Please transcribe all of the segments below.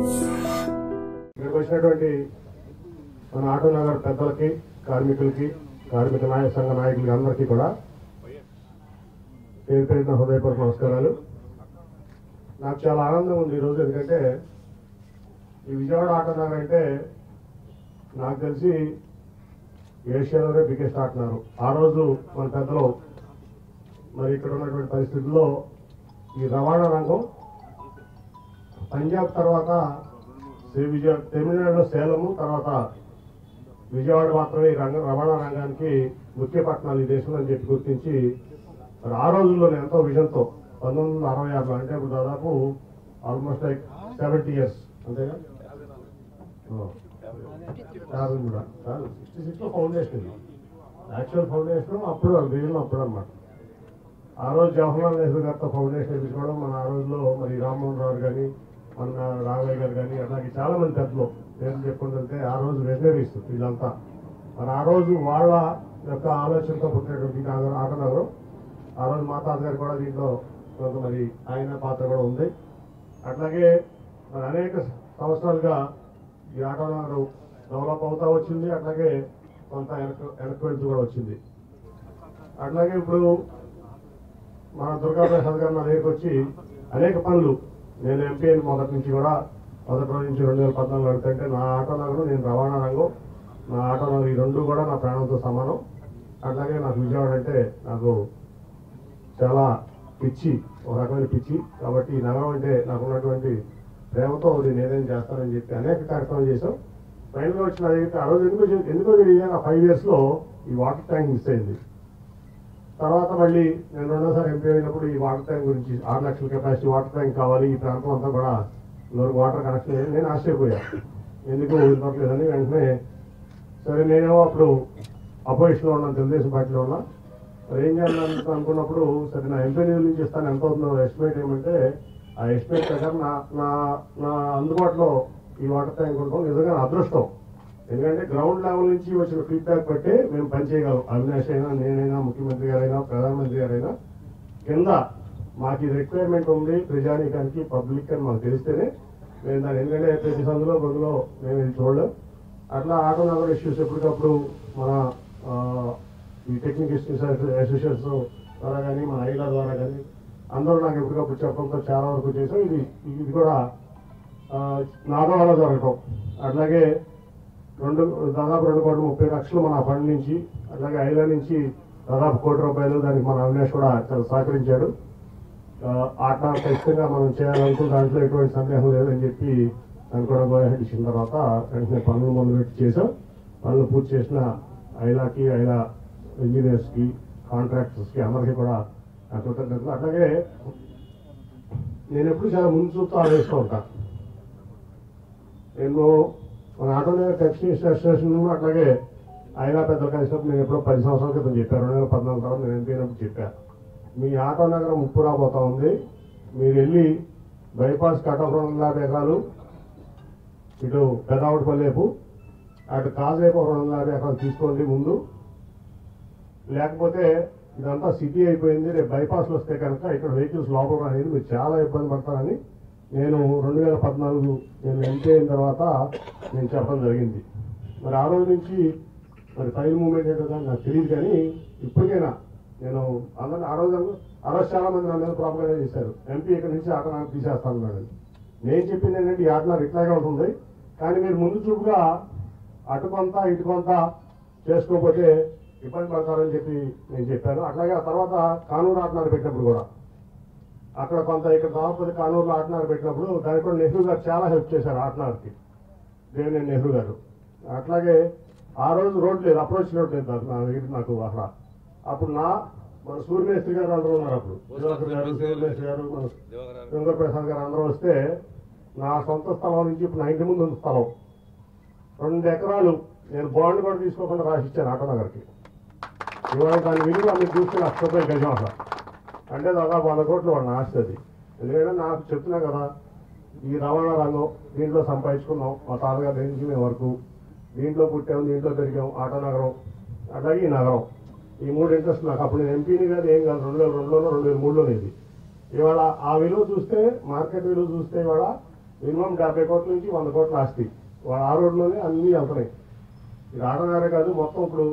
ఇక్కడికి వచ్చినటువంటి మన ఆటో నగర్ పెద్దలకి, కార్మికులకి, కార్మిక సంఘ నాయకులకి అందరికీ కూడా పేరు పేరున హృదయపూర్వక నమస్కారాలు. నాకు చాలా ఆనందం ఉంది ఈరోజు. ఎందుకంటే ఈ విజయవాడ ఆటో నగర్ అంటే నాకు తెలిసి ఏషియాలోనే బిగ్గెస్ట్ ఆటో నగర్. ఆ రోజు మన పెద్దలు మరి ఇక్కడ ఉన్నటువంటి పరిస్థితుల్లో ఈ రవాణా రంగం పంజాబ్ తర్వాత తమిళనాడులో సేలము, తర్వాత విజయవాడ మాత్రమే ఈ రవాణా రంగానికి ముఖ్య పట్టణాలు ఈ దేశంలో అని చెప్పి గుర్తించి మరి ఆ రోజుల్లోనే ఎంతో విజన్తో 1966 అంటే ఇప్పుడు దాదాపు ఆల్మోస్ట్ లైక్ 70 years అంతేగా, 66లో ఫౌండేషన్, యాక్చువల్ ఫౌండేషన్ అప్పుడు రీజన్ అప్పుడు అనమాట. ఆ రోజు జవహర్లాల్ నెహ్రూ గారితో ఫౌండేషన్ వేయించుకోవడం, మన ఆ రోజులో మరి రామ్మోహన్ రావు కానీ, మన రాఘవయ్య గారు కానీ, అలాగే చాలా మంది పెద్దలు పేర్లు చెప్పుకుంటుంటే ఆ రోజు విజనరీస్ వీళ్ళంతా మరి ఆ రోజు వాళ్ళ యొక్క ఆలోచనతో పుట్టినటువంటి ఆటో నగరం. ఆ రోజు మా తాతగారు కూడా దీంట్లో కొంత మరి ఆయన పాత్ర కూడా ఉంది. అట్లాగే మరి అనేక సంవత్సరాలుగా ఈ ఆటో నగరం డెవలప్ అవుతూ వచ్చింది. అట్లాగే కొంత వెనక్కి వెళ్తూ కూడా వచ్చింది. అట్లాగే ఇప్పుడు మన దుర్గాప్రసాద్ గారు నా దగ్గరికి వచ్చి అనేక పనులు, నేను ఎంపీ అయిన మొదటి నుంచి కూడా, మొదటి రోజు నుంచి 2014 అడుగుతుంటే నా ఆటో నగరం, నేను రవాణా రంగం, నా ఆటో నగరం ఈ రెండు కూడా నా ప్రాణంతో సమానం. అట్లాగే నాకు విజయవాడ అంటే నాకు చాలా పిచ్చి, ఒక రకమైన పిచ్చి. కాబట్టి ఈ నగరం అంటే నాకు ఉన్నటువంటి ప్రేమతో నేను ఏదైనా చేస్తానని చెప్పి అనేక కార్యక్రమాలు చేశాం. ఫైనల్గా వచ్చిన దగ్గరికి ఆ రోజు ఎందుకో తెలియదు, ఆ 5 yearsలో ఈ వాటర్ ట్యాంక్ మిస్ అయింది. తర్వాత మళ్ళీ నేను రెండోసారి ఎంపీ అయినప్పుడు ఈ వాటర్ ట్యాంక్ గురించి 6 లక్షల కెపాసిటీ వాటర్ ట్యాంక్ కావాలి, ఈ ప్రాంతం అంతా కూడా వాటర్ కనెక్షన్ అయ్యింది. నేను ఆశ్చర్యపోయాను, ఎందుకు వదిలిపట్లేదని. వెంటనే సరే, నేనేమో అప్పుడు అపోజిషన్లో ఉన్నాను, తెలుగుదేశం పార్టీలో ఉన్నా. మరి ఏం చేయాలని అనుకున్నప్పుడు సరే నా ఎంపీ నిధుల నుంచి ఇస్తాను, ఎంత అవుతుందో ఎస్టిమేట్ ఏమంటే ఆ ఎస్టిమేట్ ప్రకారం నా అందుబాటులో ఈ వాటర్ ట్యాంక్ ఉండడం నిజంగా నా అదృష్టం. ఎందుకంటే గ్రౌండ్ లెవెల్ నుంచి వచ్చిన ఫీడ్బ్యాక్ బట్టే మేము పనిచేయగలం. అవినాష్ అయినా, నేనైనా, ముఖ్యమంత్రి గారైనా, ప్రధానమంత్రి గారైనా కింద మాకు ఇది రిక్వైర్మెంట్ ఉంది ప్రజానీకానికి, పబ్లిక్ అని మాకు తెలిస్తేనే మేము దాన్ని, ఎందుకంటే ప్రతి సందులో గొంతులో మేము ఇది చూడలేం. అట్లా ఆటో నగర్ ఇష్యూస్ ఎప్పటికప్పుడు మన ఈ టెక్నిక్ అసోసియేషన్స్ ద్వారా కానీ, మన ఐలా ద్వారా కానీ అందరూ నాకు ఎప్పటికప్పుడు చెప్పడంతో చాలా వరకు చేసాం. ఇది కూడా నా ద్వారా జరగటం. అట్లాగే దాదాపు 2,30,00,000 మన ఫండ్ నుంచి, అట్లాగే ఐలా నుంచి దాదాపు ₹1,00,00,000, దానికి మన అవినాష్ కూడా చాలా సహకరించాడు. ఆట ఖచ్చితంగా మనం చేయాలనుకున్న దాంట్లో ఎటువంటి సందేహం లేదని చెప్పి దాన్ని కూడా గోహెడ్ ఇచ్చిన తర్వాత వెంటనే పనులు మొదలుపెట్టి చేసాం. పనులు పూర్తి చేసిన ఐలాకి, ఐలా ఇంజనీర్స్కి, కాంట్రాక్టర్స్కి అందరికీ కూడా కృతజ్ఞతలు. అట్లాగే నేను ఎప్పుడు చాలా ముందు చూస్తూ ఆలోచిస్తూ ఉంటాను. నేను మన ఆటో నగర్ టెక్స్టైల్ అసోసియేషన్, అట్లాగే ఐలా పెద్దలు కలిసినప్పుడు నేను ఎప్పుడో 10 సంవత్సరాల క్రితం చెప్పాను, 2014 తర్వాత నేను ఎంపీనప్పుడు చెప్పాను, మీ ఆటో నగరం ముప్పు రాబోతా ఉంది, మీరు వెళ్ళి బైపాస్ కటఫ్ 250 ఎకరాలు, ఇటు పెదావటిపల్లేపు, అటు కాజేపు 250 ఎకరాలు తీసుకోండి ముందు, లేకపోతే ఇదంతా సిటీ అయిపోయింది, రేపు బైపాస్లు వస్తే కనుక ఇక్కడ వెహికల్స్ లోపల అనేది మీరు చాలా ఇబ్బంది పడతారని నేను 2014 నేను ఎంపీ అయిన తర్వాత నేను చెప్పడం జరిగింది. మరి ఆ రోజు నుంచి మరి ఫైల్ మూవ్మెంట్ ఏంటో నాకు తెలియదు, కానీ ఇప్పటికైనా నేను అందరూ ఆ రోజు చాలా మంది నా మీద ప్రాపర్గా చేశారు, ఎంపీ ఇక్కడ నుంచి ఆటో నాకు తీసేస్తాను. నేను చెప్పింది ఏంటంటే ఈ ఆటో నాకు ఇట్లాగే ఉంటుంది, కానీ మీరు ముందు చూపుగా అటు కొంత ఇటు కొంత చేసుకోకపోతే ఇబ్బంది పడతారని చెప్పి నేను చెప్పాను. అట్లాగే ఆ తర్వాత కానూరు ఆటనారు పెట్టినప్పుడు కూడా అక్కడ కొంత, ఇక్కడ దాదాపు కానూరులో ఆటనారు పెట్టినప్పుడు దానికి కూడా నెహ్రూ గారు చాలా హెల్ప్ చేశారు ఆటనార్కి, దేవినేని నెహ్రూ గారు. అట్లాగే ఆ రోజు రోడ్ లేదు, అప్రోచ్ రోడ్ లేదు నా దగ్గర నాకు అక్కడ. అప్పుడు మన సూర్యమేశ్వరి గారు అందరూ ఉన్నారు, అప్పుడు దివాకర్ గారు, సూర్యమేశ్వరి గారు, మన దుర్గాప్రసాద్ గారు అందరూ వస్తే నా సొంత స్థలం నుంచి ఇప్పుడు నా ఇంటి ముందు ఉన్న స్థలం 2 ఎకరాలు నేను బాండ్ కూడా తీసుకోకుండా రాసిచ్చాను ఆటో నగర్కి. ఇవాళ దాని విలువ మీరు చూస్తే ₹1,00,000 గజం అసలు, అంటే దాదాపు 100 కోట్లు వాడిని ఆస్తుంది. ఎందుకంటే నాకు చెప్తున్నా కదా, ఈ రవాణా రంగం దీంట్లో సంపాదించుకున్నాం, మా తాతగారి నుంచి మేము వరకు దీంట్లో పుట్టాము, దీంట్లో పెరిగాము. ఆటో నగరం, అట్లాగే ఈ నగరం, ఈ 3 ఇంట్రెస్ట్ నాకు. అప్పుడు నేను ఎంపీని కాదు, ఏం కాదు, 2002లోనో 2003లోనే ఇది. ఇవాళ ఆ విలువ చూస్తే, మార్కెట్ విలువ చూస్తే ఇవాళ మినిమం 50 కోట్ల నుంచి 100 కోట్ల ఆస్తి వాళ్ళ ఆ రోడ్లోనే అన్నీ వెళ్తున్నాయి. ఇది ఆడగారే కాదు, మొత్తం ఇప్పుడు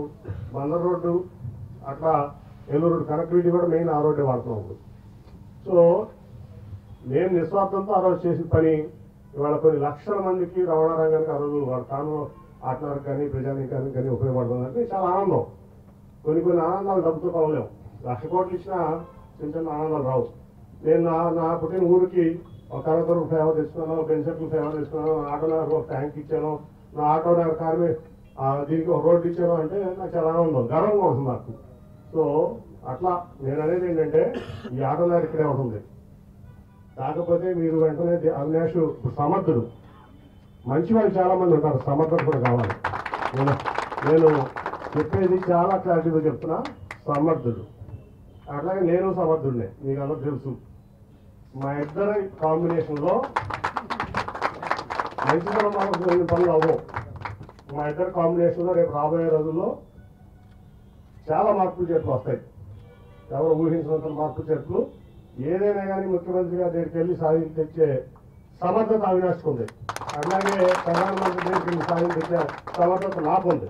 బందర్ రోడ్డు అట్లా ఏలూరు రోడ్డు కనెక్టివిటీ కూడా మెయిన్ ఆ రోడ్డే వాడుతున్నాం ఇప్పుడు. సో నేను నిస్వార్థంతో ఆ రోజు చేసిన పని ఇవాళ కొన్ని లక్షల మందికి రవాణా రంగానికి ఆ రోజు వాళ్ళ కాను ఆటలకు కానీ ప్రజానీకానికి కానీ ఉపయోగపడుతుందంటే చాలా ఆనందం. కొన్ని ఆనందాలు డబ్బుతో కొనలేము. 1,00,000 కోట్లు ఇచ్చినా చిన్న చిన్న ఆనందాలు రావు. నేను నా పుట్టిన ఊరికి ఒక కరకరు ఫేవర్ తెచ్చుకున్నాను, పెన్షన్లు ఫేవర్ తెచ్చుకున్నాను, ఆటో నగర్ ఒక ట్యాంక్ ఇచ్చాను, నా ఆటో నగర్ కార్మి దీనికి ఒక రోడ్డు ఇచ్చాను అంటే నాకు చాలా ఆనందం, గర్వంగా ఉంటుంది నాకు. సో అట్లా నేను అనేది ఏంటంటే ఈ ఆటో నగర్ ఇక్కడే ఉంటుంది. కాకపోతే మీరు వెంటనే అవినాష్ సమర్థుడు, మంచి వాళ్ళు చాలా మంది ఉంటారు, సమర్థత కూడా కావాలి. నేను చెప్పేది చాలా క్లారిటీగా చెప్తున్నా, సమర్థుడు. అట్లాగే నేను సమర్థుడినే, మీకు అందరూ తెలుసు. మా ఇద్దరి కాంబినేషన్లో మంచితనం పనులు అవ్వవు. మా ఇద్దరి కాంబినేషన్లో రేపు రాబోయే రోజుల్లో చాలా మార్పులు చేతులు వస్తాయి. ఎవరు ఊహించినంత మార్పులు చేతులు. ఏదైనా కానీ ముఖ్యమంత్రి గారి దగ్గరికి వెళ్ళి సాధించి తెచ్చే సమర్థత అవినాష్కి ఉంది. అలాగే ప్రధానమంత్రి దగ్గరికి వెళ్ళి సాధించి తెచ్చే సమర్థత నాకు ఉంది.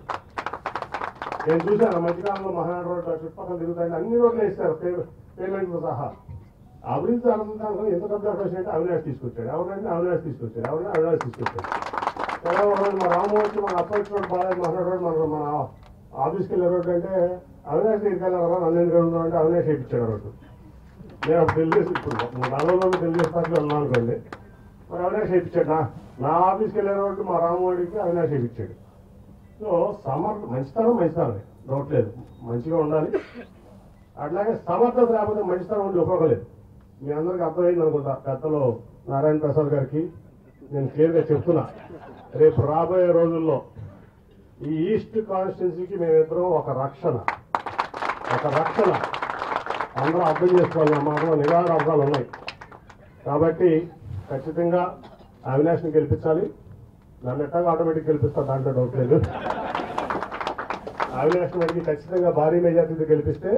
నేను చూశాను మధ్యకాలంలో మహానాడు రోడ్డు చుట్టుపక్కల తిరుగుతాయి, అన్ని రోడ్లు వేస్తారు పేమెంట్తో సహా. అభివృద్ధి అనుకుంటాను ఎంత డబ్బు వచ్చినట్టు అవినాష్ తీసుకొచ్చాడు, ఎవరైనా అవినాష్ తీసుకొచ్చాడు, ఎవరైనా అవినాష్ తీసుకొచ్చాడు. రోజు మా రాము వచ్చి మన అప్రోచ్ రోడ్ బాగా మహానాడు రోడ్ మన ఆఫీస్కి వెళ్ళే రోడ్డు అంటే అవినాష్ దగ్గరికి వెళ్ళారా, నన్ను ఎందుకు వెళ్తున్నాం అంటే అవినాష్ వేయించాడు రోడ్డు. నేను అప్పుడు తెలుగుదేశం, ఇప్పుడు 40 మంది తెలుగుదేశం పార్టీలో ఉన్నాను అనుకోండి, మరి అవినాష్ వేయించాడు. నా ఆఫీస్కి వెళ్ళే రోడ్డు మా రాముడికి అవినాష్ వేయించాడు. సో మంచితనమే డౌట్ లేదు, మంచిగా ఉండాలి. అట్లాగే సమర్థత లేకపోతే మంచితనం ఉండి ఉపయోగం లేదు. మీ అందరికీ అర్థమైంది అనుకుంటా. పెద్దలు నారాయణ ప్రసాద్ గారికి నేను క్లియర్గా చెప్తున్నా, రేపు రాబోయే రోజుల్లో ఈ ఈస్ట్ కాన్స్టిట్యున్సీకి మేమిద్దరం ఒక రక్షణ అందరూ అర్థం చేసుకోవాలి. మాకు నిరాహార అర్థాలు ఉన్నాయి కాబట్టి ఖచ్చితంగా అవినాష్ని గెలిపించాలి. నన్ను ఎట్టాగా ఆటోమేటిక్ గెలిపిస్తా, దాంట్లో డౌట్ లేదు. అవినాష్ మనకి ఖచ్చితంగా భారీ మెజార్టీతో గెలిపిస్తే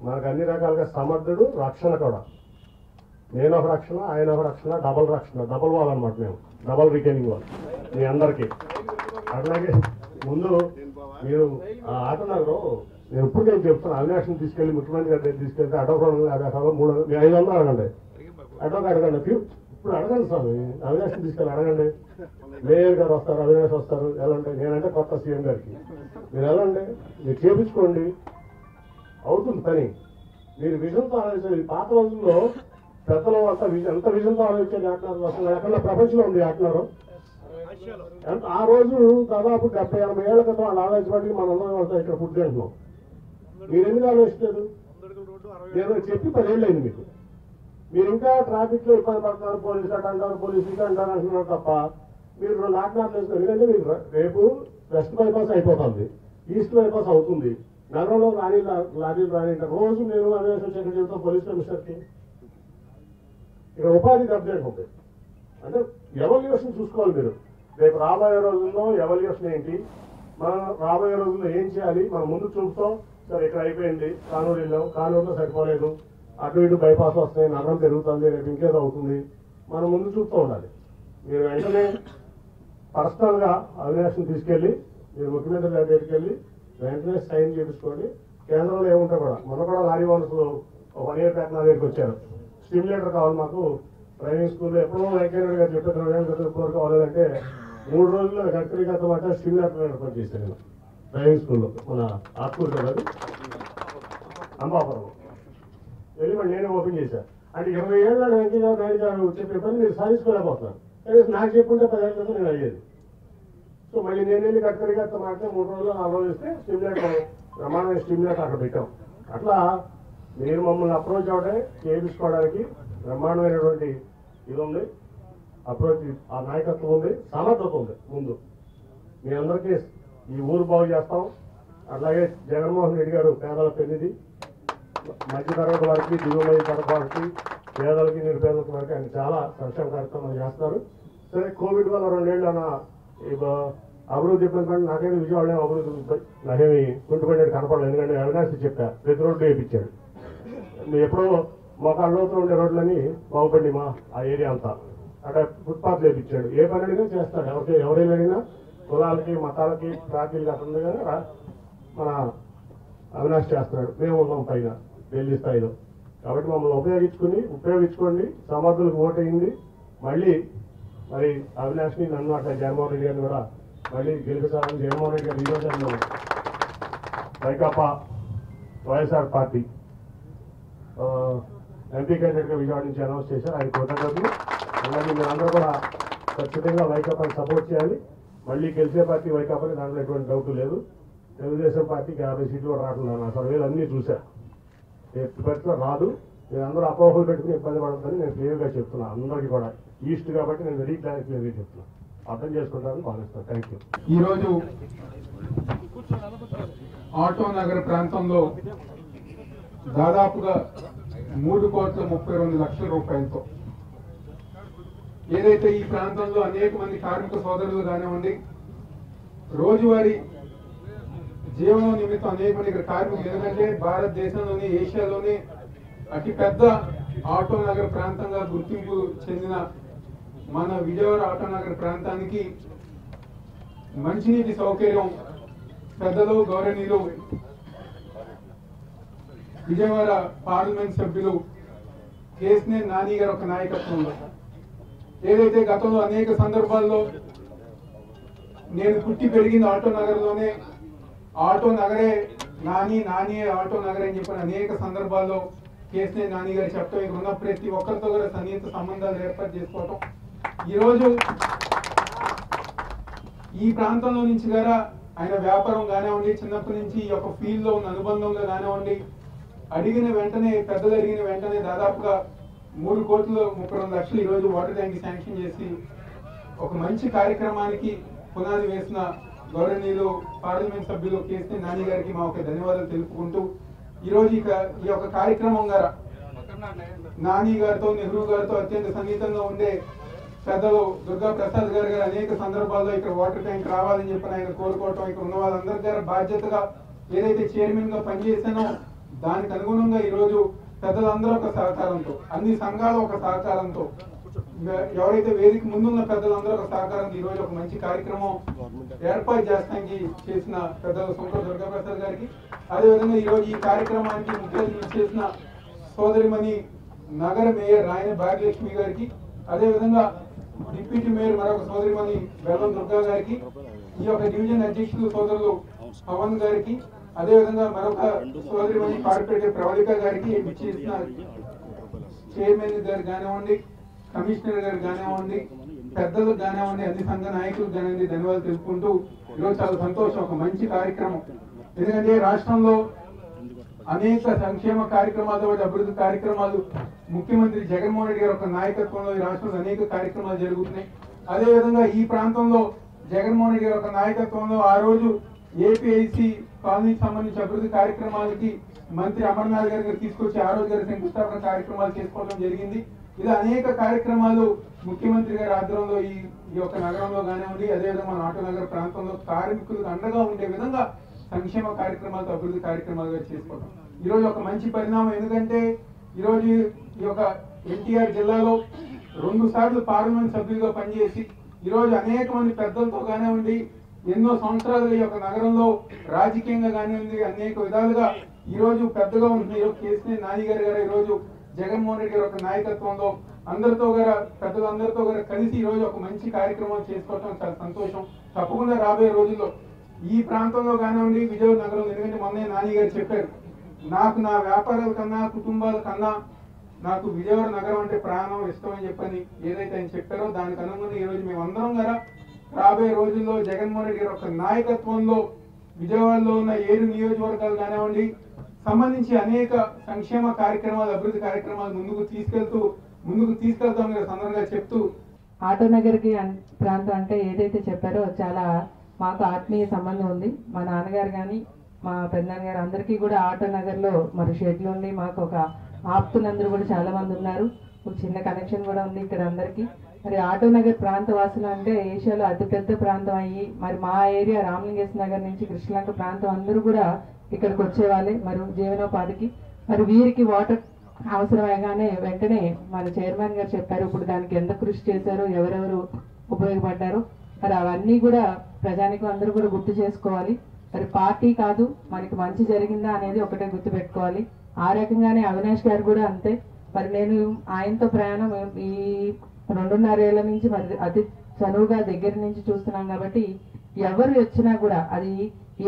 మనకు అన్ని రకాలుగా సమర్థుడు, రక్షణ కూడా. నేను ఒక రక్షణ, ఆయన ఒక రక్షణ, డబల్ వాల్ అనమాట. మేము డబల్ రిటైనింగ్ వాల్ మీ అందరికీ. అట్లాగే ముందు మీరు ఆటో నగరు నేను ఇప్పుడు నేను చెప్తాను, అవినాష్ని తీసుకెళ్ళి ముఖ్యమంత్రి గారి దగ్గర తీసుకెళ్తే ఆటో 500 అడగండి, ఆటోకి అడగండి. ఇప్పుడు అడగండి స్వామి, అవినాష్ని తీసుకెళ్ళి అడగండి. మేయర్ గారు వస్తారు, అవినాష్ వస్తారు, వెళ్ళండి. నేనంటే కొత్త సీఎం గారికి మీరు వెళ్ళండి, మీరు చేపించుకోండి, అవుతుంది పని. మీరు విజన్తో ఆలోచించాలి. పాత రోజుల్లో పెద్దలు అంతా ఎంత విజన్తో ఆలోచించారు ఆటనారు. అసలు ఎక్కడ ప్రపంచంలో ఉంది ఆటనారు. ఆ రోజు దాదాపు 70-80 ఏళ్ల క్రితం వాళ్ళు ఆలోచించబట్టి మనందరం అంతా ఇక్కడ ఫుడ్ తింటున్నాం. మీరు ఎందుకు ఆలోచించారు? నేను చెప్పి 10 ఏళ్ళు అయింది మీకు. మీరు ఇంకా ట్రాఫిక్ లో ఇబ్బంది పడుతున్నారు, పోలీసు అటు అంటారు, పోలీసు ఇటు అంటారు అంటున్నారు తప్ప మీరు నాటనాలు వేస్తున్నారు. ఎందుకంటే మీరు రేపు వెస్ట్ బైపాస్ అయిపోతుంది, ఈస్ట్ బైపాస్ అవుతుంది, నగరంలో లారీలు రాని రోజు నేను అవినాష్ ఎక్కడ చెబుతాం పోలీస్ కమిషనర్కి. ఇక్కడ ఉపాధి అప్డేట్ ఉంది అంటే ఎవల్యూషన్ చూసుకోవాలి మీరు. రేపు రాబోయే రోజుల్లో ఎవల్యూషన్ ఏంటి, మనం రాబోయే రోజుల్లో ఏం చేయాలి, మనం ముందు చూపుతాం. సరే ఇక్కడ అయిపోయింది, కానూరు వెళ్ళాం, కానూరులో సరిపోలేదు, అటు ఇటు బైపాస్ వస్తాయి, నగరం పెరుగుతుంది, రేపు ఇంకేదో అవుతుంది, మనం ముందు చూపుతూ ఉండాలి. మీరు వెంటనే పర్సనల్గా అవినాష్ని తీసుకెళ్ళి మీరు ముఖ్యమంత్రి గారి దగ్గరికి వెళ్ళి వెంటనే సైన్ చేయించుకోండి. కేంద్రంలో ఏముంటా కూడా మొన్న కూడా లారీ ఓనర్స్లో 1 year బ్యాక్ నా దగ్గరికి వచ్చారు. స్టిమ్యులేటర్ కావాలి మాకు డ్రైవింగ్ స్కూల్లో. ఎప్పుడో వెంకయ్య గారు చెప్పారు 20 ఏళ్ళ క్రితం ఇప్పటివరకు అవ్వలేదంటే 3 రోజుల్లో వ్యక్తిగత మాట స్టిమ్యులేటర్ ఏర్పాటు చేశాను నేను డ్రైవింగ్ స్కూల్లో. మన ఆత్మూరు కదా అంబాపురం వెళ్ళి మళ్ళీ నేనే ఓపెన్ చేశాను. అంటే 20 ఏళ్ళ వెంకయ్య నాయుడు గారు చెప్పే పని మీరు సాధించుకోలేకపోతున్నారు. నాకు చెప్పుంటే 10 ఏళ్ళ క్రితం నేను అయ్యేది. సో మళ్ళీ నేను వెళ్ళి గడ్కరీగా మాట్లాడి 3 రోజుల్లో 4 రోజులు ఇస్తే స్టిమ్యులేటర్ ప్రమాణమైన స్టిమ్యులేటర్ అక్కడ పెట్టాం. అట్లా మీరు మమ్మల్ని అప్రోచ్ అవడే చేయించుకోవడానికి బ్రహ్మాండమైనటువంటి ఇది ఉంది, అప్రోచ్ ఆ నాయకత్వం ఉంది, సమర్థత ఉంది. ముందు మీ అందరికీ ఈ ఊరు బాగు చేస్తాం. అలాగే జగన్మోహన్ రెడ్డి గారు పేదల పెన్నిది, మధ్యతరగతి వారికి, దిగుమతి తరగతి వారికి, పేదలకి నిరుపేదలకి వారికి ఆయన చాలా సంక్షేమ కార్యక్రమాలు చేస్తారు. సరే కోవిడ్ వల్ల 2 ఏళ్ళు అన్న అభివృద్ధి ఇబ్బంది పడి నాకేమి విజయవాడలో అభివృద్ధి నాకేమి కుంటుపడినట్టు కనపడలేదు. ఎందుకంటే అవినాష్ చెప్పా ప్రతి రోడ్డు వేయించాడు. ఎప్పుడో మోకాళ్ళ లోతులు ఉండే రోడ్లని బాగుపడి మా ఆ ఏరియా అంతా అక్కడ ఫుట్పాత్ వేపించాడు. ఏ పని అడిగినా చేస్తాడు. ఎవరైనా అడిగినా కులాలకి మతాలకి పార్టీలకి అతను కానీ మన అవినాష్ చేస్తున్నాడు. మేము ఉన్నాం పైన ఢిల్లీ స్థాయిలో. కాబట్టి మమ్మల్ని ఉపయోగించుకోండి, సమర్థులకు ఓటేయండి. మళ్ళీ మరి అవినాష్ని నన్ను అట్లా జగన్మోహన్ రెడ్డి గారిని కూడా మళ్ళీ గెలిపించాలని జగన్మోహన్ రెడ్డి గారు ఈరోజు వైకాపా వైఎస్ఆర్ పార్టీ ఎంపీ క్యాండిడేట్గా విజయవాడ నుంచి అనౌన్స్ చేశారు. ఆయన కృతజ్ఞతలు. అలాగే మీరందరూ కూడా ఖచ్చితంగా వైకాపాని సపోర్ట్ చేయాలి. మళ్ళీ గెలిచే పార్టీ వైకాపాని, దాంట్లో ఎటువంటి డౌట్ లేదు. తెలుగుదేశం పార్టీకి 50 సీట్లు కూడా రావట్లేదు. నా సర్వేలు అన్నీ చూశాను. ఎట్టి పరిస్థితిలో రాదు. మీరందరూ అపోహలు పెట్టుకుని ఇబ్బంది పడద్దని నేను క్లియర్గా చెప్తున్నాను. అందరికీ కూడా ఈస్ట్ కాబట్టి నేను వెరీ క్లియర్గా చెప్తున్నాను. అర్థం చేసుకుంటారని భావిస్తాను. Thank you. ఈరోజు ఆటో నగర్ ప్రాంతంలో దాదాపుగా 3,32,00,000 రూపాయలతో ఏదైతే ఈ ప్రాంతంలో అనేక మంది కార్మిక సోదరులు కానివ్వండి, రోజువారీ జీవనం నిమిత్తం అనేక మంది ఇక్కడ కార్మికులు, ఎందుకంటే భారతదేశంలోని ఏషియాలోని అతిపెద్ద ఆటో నగర్ ప్రాంతంగా గుర్తింపు చెందిన మన విజయవాడ ఆటో నగర్ ప్రాంతానికి మంచినీటి సౌకర్యం పెద్దలు గౌరవనీయులు విజయవాడ పార్లమెంట్ సభ్యులు కేసినేని నాని గారి ఒక నాయకత్వంలో, ఏదైతే గతంలో అనేక సందర్భాల్లో నేను పుట్టి పెరిగింది ఆటో నగర్లోనే, ఆటో నగరే నాని ఆటో నగరే అని చెప్పిన అనేక సందర్భాల్లో కేసినేని నాని గారు చెప్తాం. ఇక్కడ ఉన్న ప్రతి ఒక్కరితో కూడా సన్నిహిత సంబంధాలు ఏర్పాటు చేసుకోవటం, ఈరోజు ఈ ప్రాంతంలో నుంచి గారా ఆయన వ్యాపారం కానివ్వండి, చిన్నప్పటి నుంచి ఈ యొక్క ఫీల్డ్ లో ఉన్న అనుబంధంగా కానివ్వండి, అడిగిన వెంటనే పెద్దలు అడిగిన వెంటనే దాదాపుగా 3,32,00,000 ఈరోజు వాటర్ ట్యాంక్ శాంక్షన్ చేసి ఒక మంచి కార్యక్రమానికి పునాది వేసిన గౌరవనీయులు పార్లమెంట్ సభ్యులు కేసినేని నాని గారికి మా ఒక ధన్యవాదాలు తెలుపుకుంటూ, ఈరోజు ఈ యొక్క కార్యక్రమం గారా నాని గారితో, నెహ్రూ గారితో అత్యంత సన్నిహితంగా ఉండే పెద్దలు దుర్గా ప్రసాద్ గారు అనేక సందర్భాల్లో ఇక్కడ వాటర్ ట్యాంక్ రావాలని చెప్పి ఆయన కోరుకోవటం, ఇక్కడ ఉన్న వాళ్ళందరి గారు బాధ్యతగా ఏదైతే చైర్మన్ గా పనిచేశానో దానికి అనుగుణంగా ఈరోజు పెద్దలందరూ ఒక సహకారంతో, అన్ని సంఘాలు ఒక సహకారంతో, ఎవరైతే వేదిక ముందున్న పెద్దలందరూ ఒక సహకారంతో ఈరోజు ఒక మంచి కార్యక్రమం ఏర్పాటు చేస్తానికి చేసిన పెద్దలు సొంత దుర్గా ప్రసాద్ గారికి, అదేవిధంగా ఈరోజు ఈ కార్యక్రమానికి ముఖ్య అతిథి చేసిన సోదరిమణి నగర మేయర్ రాయన భాగ్యలక్ష్మి గారికి, అదేవిధంగా డిప్యూటీ మేయర్ మరొక సోదరిమణి బెల్లం దుర్గా గారికి, ఈ యొక్క డివిజన్ అధ్యక్షులు సోదరులు పవన్ గారికి, అదేవిధంగా మరొక సోదరిమణి కార్పొరేటర్ ప్రవళిక గారికి, చేసిన చైర్మన్ గారు కానివ్వండి, కమిషనర్ గారు కానివ్వండి, పెద్దలకు కానివ్వండి, అన్ని సంఘ నాయకులకు కానివ్వండి ధన్యవాదాలు తెలుపుకుంటూ, ఈరోజు చాలా సంతోషం, ఒక మంచి కార్యక్రమం. ఎందుకంటే రాష్ట్రంలో అనేక సంక్షేమ కార్యక్రమాలతో పాటు అభివృద్ధి కార్యక్రమాలు ముఖ్యమంత్రి జగన్మోహన్ రెడ్డి గారి ఒక నాయకత్వంలో ఈ రాష్ట్రంలో అనేక కార్యక్రమాలు జరుగుతున్నాయి. అదేవిధంగా ఈ ప్రాంతంలో జగన్మోహన్ రెడ్డి గారి ఒక నాయకత్వంలో ఆ రోజు ఏపీఐసి కాలనీకి సంబంధించి అభివృద్ధి కార్యక్రమాలకి మంత్రి అమర్నాథ్ గారి తీసుకొచ్చి ఆ రోజు గారి శంకుస్థాపన కార్యక్రమాలు చేసుకోవడం జరిగింది. ఇలా అనేక కార్యక్రమాలు ముఖ్యమంత్రి గారి ఆధ్వర్యంలో ఈ యొక్క నగరంలో కానివ్వండి, అదేవిధంగా మన ఆటో నగర ప్రాంతంలో కార్మికులకు అండగా ఉండే విధంగా సంక్షేమ కార్యక్రమాలతో అభివృద్ధి కార్యక్రమాలుగా చేసుకోవడం ఈరోజు ఒక మంచి పరిణామం. ఎందుకంటే ఈరోజు ఈ యొక్క ఎన్టీఆర్ జిల్లాలో 2 సార్లు పార్లమెంట్ సభ్యులుగా పనిచేసి ఈరోజు అనేక మంది పెద్దలతో కానివ్వండి, ఎన్నో సంవత్సరాలుగా ఈ యొక్క నగరంలో రాజకీయంగా కానివ్వండి అనేక విధాలుగా ఈరోజు పెద్దగా ఉంటుంది. ఈరోజు కేసినేని నాని గారు ఈరోజు జగన్మోహన్ రెడ్డి గారి ఒక నాయకత్వంలో అందరితో గారు పెద్దలందరితో గారు కలిసి ఈరోజు ఒక మంచి కార్యక్రమం చేసుకోవడం చాలా సంతోషం. తప్పకుండా రాబోయే రోజుల్లో ఈ ప్రాంతంలో కానివ్వండి, విజయవాడ నగరంలో, ఎందుకంటే మొన్నే నాని గారు చెప్పారు, నాకు నా వ్యాపారాల కన్నా కుటుంబాల కన్నా నాకు విజయవాడ నగరం అంటే ప్రాణం ఇష్టం అని చెప్పని ఏదైతే ఆయన చెప్పారో దానికి అనుగుణంగా ఈరోజు మేమందరం గారా రాబోయే రోజుల్లో జగన్మోహన్ రెడ్డి గారి ఒక నాయకత్వంలో విజయవాడలో ఉన్న 7 నియోజకవర్గాలు కానివ్వండి సంబంధించి అనేక సంక్షేమ కార్యక్రమాలు, అభివృద్ధి కార్యక్రమాలు ముందుకు తీసుకెళ్తాం సందర్భంగా చెప్తూ, ఆటో నగర్కి ప్రాంతం అంటే ఏదైతే చెప్పారో చాలా మాకు ఆత్మీయ సంబంధం ఉంది. మా నాన్నగారు కానీ మా పెద్దనాన్నగారు అందరికీ కూడా ఆటో నగర్లో మరి షెడ్లు ఉండి మాకు ఒక ఆప్తులందరూ కూడా చాలా మంది ఉన్నారు. ఒక చిన్న కనెక్షన్ కూడా ఉంది ఇక్కడ అందరికీ. మరి ఆటో నగర్ ప్రాంత వాసులు అంటే ఏషియాలో అతిపెద్ద ప్రాంతం అయ్యి మరి మా ఏరియా రామలింగేశ్వర నగర్ నుంచి కృష్ణలంక ప్రాంతం అందరూ కూడా ఇక్కడికి వచ్చేవాళ్ళే మరి జీవనోపాధికి. మరి వీరికి వాటర్ అవసరమేగానే వెంటనే మన చైర్మన్ గారు చెప్పారు. ఇప్పుడు దానికి ఎంత కృషి చేశారో, ఎవరెవరు ఉపయోగపడ్డారో, మరి అవన్నీ కూడా ప్రజానికి అందరూ కూడా గుర్తు చేసుకోవాలి. మరి పార్టీ కాదు, మనకి మంచి జరిగిందా అనేది ఒకటే గుర్తు పెట్టుకోవాలి. ఆ రకంగానే అవినాష్ గారు కూడా అంతే. మరి నేను ఆయనతో ప్రయాణం ఈ 2.5 ఏళ్ల నుంచి మరి అతి చనువుగా దగ్గర నుంచి చూస్తున్నాం కాబట్టి ఎవరు వచ్చినా కూడా అది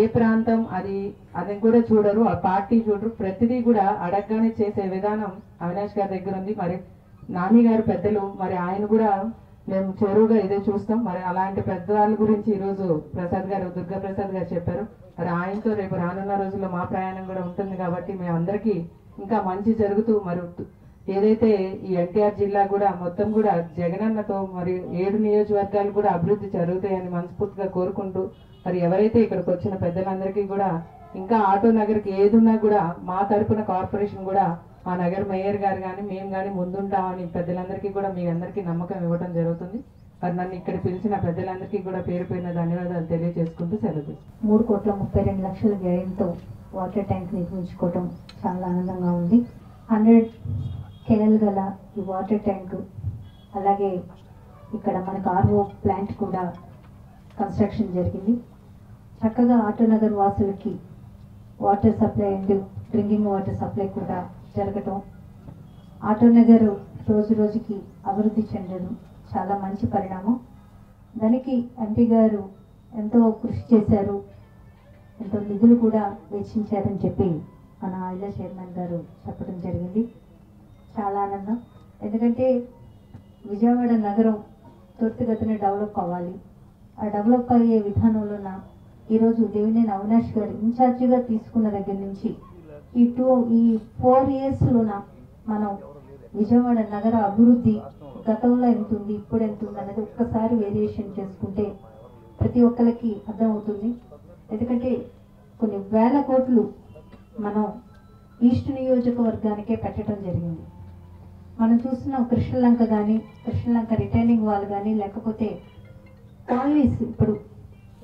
ఏ ప్రాంతం అది కూడా చూడరు, ఆ పార్టీ చూడరు, ప్రతిదీ కూడా అడగగానే చేసే విధానం అవినాష్ గారి దగ్గర ఉంది. మరి నాని గారు పెద్దలు, మరి ఆయన కూడా మేము చెరువుగా ఇదే చూస్తాం. మరి అలాంటి పెద్దవాళ్ళ గురించి ఈరోజు దుర్గా ప్రసాద్ గారు చెప్పారు. మరి ఆయనతో రేపు రానున్న రోజుల్లో మా ప్రయాణం కూడా ఉంటుంది కాబట్టి మేమందరికీ ఇంకా మంచి జరుగుతూ, మరి ఏదైతే ఈ ఎన్టీఆర్ జిల్లా కూడా మొత్తం కూడా జగనన్నతో మరి 7 నియోజకవర్గాలు కూడా అభివృద్ధి జరుగుతాయని మనస్ఫూర్తిగా కోరుకుంటూ, మరి ఎవరైతే ఇక్కడికి వచ్చిన పెద్దలందరికీ కూడా ఇంకా ఆటో నగర్కి ఏదున్నా కూడా మా తరపున కార్పొరేషన్ కూడా మా నగర మేయర్ గారు కానీ మేము కానీ ముందుంటామని పెద్దలందరికీ కూడా మీ అందరికీ నమ్మకం ఇవ్వడం జరుగుతుంది. మరి నన్ను ఇక్కడ పిలిచిన పెద్దలందరికీ కూడా పేరు పేరున ధన్యవాదాలు తెలియజేసుకుంటూ సెలవు. 3,32,00,000 వ్యయంతో వాటర్ ట్యాంక్ నిర్మించుకోవడం చాలా ఆనందంగా ఉంది. 100 KL గల ఈ వాటర్ ట్యాంక్, అలాగే ఇక్కడ మనకు RO ప్లాంట్ కూడా కన్స్ట్రక్షన్ జరిగింది. చక్కగా ఆటోనగర్ వాసులకి water supply and drinking water supply కూడా జరగటం, ఆటోనగర్ రోజు రోజుకి అభివృద్ధి చెందడం చాలా మంచి పరిణామం. దానికి ఎంపీ గారు ఎంతో కృషి చేశారు, ఎంతో నిధులు కూడా వెచ్చించారని చెప్పి మన ఆయిలా చైర్మన్ గారు చెప్పడం జరిగింది. చాలా ఆనందం. ఎందుకంటే విజయవాడ నగరం త్వరితగతిన డెవలప్ అవ్వాలి. ఆ డెవలప్ అయ్యే విధానంలోన ఈరోజు దేవినేని అవినాష్ గారు ఇన్ఛార్జిగా తీసుకున్న దగ్గర నుంచి ఈ 4 yearsలోన మనం విజయవాడ నగర అభివృద్ధి గతంలో ఎంత ఉంది, ఇప్పుడు ఎంత ఉంది అనేది ఒక్కసారి వేరియేషన్ చేసుకుంటే ప్రతి ఒక్కరికి అర్థమవుతుంది. ఎందుకంటే కొన్ని వేల కోట్లు మనం ఈస్ట్ నియోజకవర్గానికే పెట్టడం జరిగింది. మనం చూస్తున్నాం కృష్ణలంక కానీ, కృష్ణలంక రిటైనింగ్ వాల్ కానీ, లేకపోతే కాలనీస్, ఇప్పుడు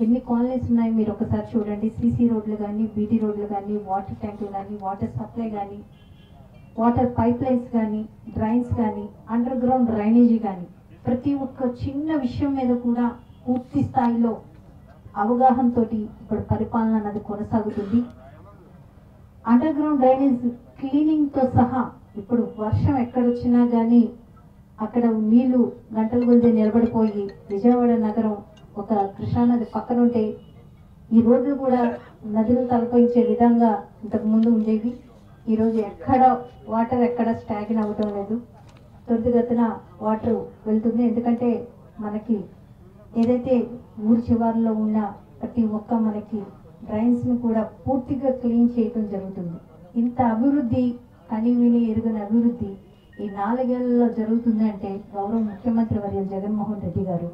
ఎన్ని కాలనీస్ ఉన్నాయి మీరు ఒకసారి చూడండి. సీసీ రోడ్లు కానీ, బీటీ రోడ్లు కానీ, వాటర్ ట్యాంకులు కానీ, వాటర్ సప్లై కానీ, వాటర్ పైప్ లైన్స్ కానీ, డ్రైన్స్ కానీ, అండర్ గ్రౌండ్ డ్రైనేజీ కానీ, ప్రతి ఒక్క చిన్న విషయం మీద కూడా పూర్తి స్థాయిలో అవగాహనతో ఇప్పుడు పరిపాలన అన్నది కొనసాగుతుంది. అండర్ గ్రౌండ్ డ్రైనేజ్ క్లీనింగ్తో సహా ఇప్పుడు వర్షం ఎక్కడొచ్చినా కానీ అక్కడ నీళ్లు గంటల కొద్దీ నిలబడిపోయి విజయవాడ నగరం ఒక కృష్ణానది పక్కన ఉంటే ఈ రోడ్లు కూడా నదులు తలపించే విధంగా ఇంతకుముందు ఉండేవి. ఈరోజు వాటర్ ఎక్కడ స్టాగ్న్ అవ్వటం లేదు, త్వరితగతిన వాటర్ వెళ్తుంది. ఎందుకంటే మనకి ఏదైతే ఊరి చివరిలో ఉన్న ప్రతి ఒక్క మనకి డ్రైన్స్ని కూడా పూర్తిగా క్లీన్ చేయడం జరుగుతుంది. ఇంత అభివృద్ధి, కనివిని ఎరుగని అభివృద్ధి ఈ 4 ఏళ్లలో జరుగుతుందంటే గౌరవ ముఖ్యమంత్రి వర్యులు జగన్మోహన్ రెడ్డి గారు